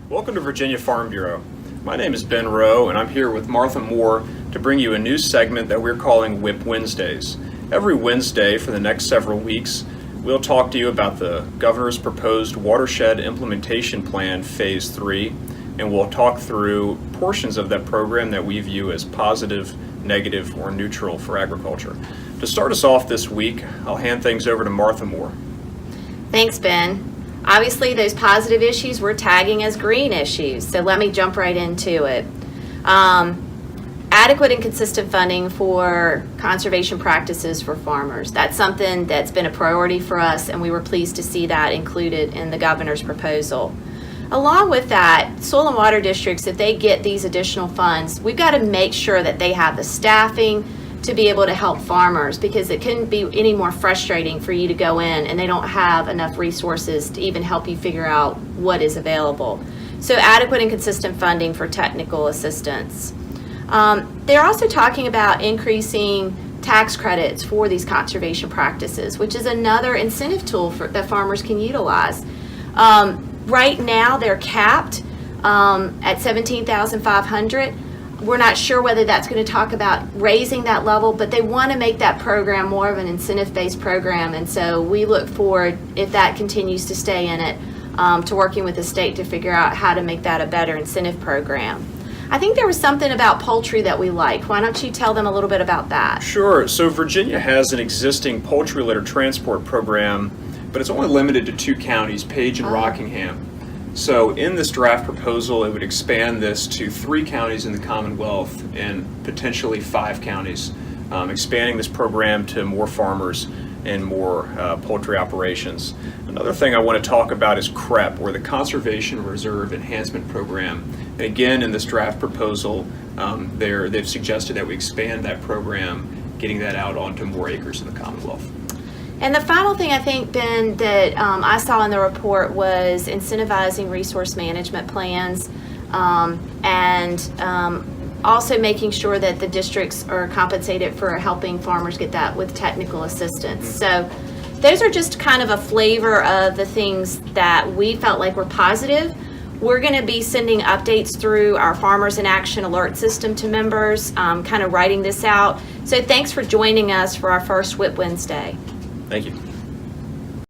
Welcome to Virginia Farm Bureau. My name is Ben Rowe, and I'm here with Martha Moore to bring you a new segment that we're calling WIP Wednesdays. Every Wednesday for the next several weeks, we'll talk to you about the Governor's proposed Watershed Implementation Plan Phase 3, and we'll talk through portions of that program that we view as positive, negative, or neutral for agriculture. To start us off this week, I'll hand things over to Martha Moore. Thanks, Ben. Obviously, those positive issues we're tagging as green issues, so let me jump right into it. Adequate and consistent funding for conservation practices for farmers. That's something that's been a priority for us, and we were pleased to see that included in the governor's proposal. Along with that, soil and water districts, if they get these additional funds, we've got to make sure that they have the staffing to be able to help farmers, because it couldn't be any more frustrating for you to go in and they don't have enough resources to even help you figure out what is available. So adequate and consistent funding for technical assistance. They're also talking about increasing tax credits for these conservation practices, which is another incentive tool that farmers can utilize. Right now they're capped at $17,500. We're not sure whether that's going to talk about raising that level, but they want to make that program more of an incentive-based program, and so we look forward, if that continues to stay in it, to working with the state to figure out how to make that a better incentive program. I think there was something about poultry that we like. Why don't you tell them a little bit about that? Sure. So Virginia has an existing poultry litter transport program, but it's only limited to 2 counties, Page and Rockingham. So in this draft proposal, it would expand this to 3 counties in the Commonwealth and potentially 5 counties, expanding this program to more farmers and more poultry operations. Another thing I want to talk about is CREP, or the Conservation Reserve Enhancement Program. And again, in this draft proposal, they've suggested that we expand that program, getting that out onto more acres in the Commonwealth. And the final thing I think, Ben, that I saw in the report was incentivizing resource management plans, and also making sure that the districts are compensated for helping farmers get that with technical assistance. So those are just kind of a flavor of the things that we felt like were positive. We're going to be sending updates through our Farmers in Action alert system to members, kind of writing this out. So thanks for joining us for our first WIP Wednesday. Thank you.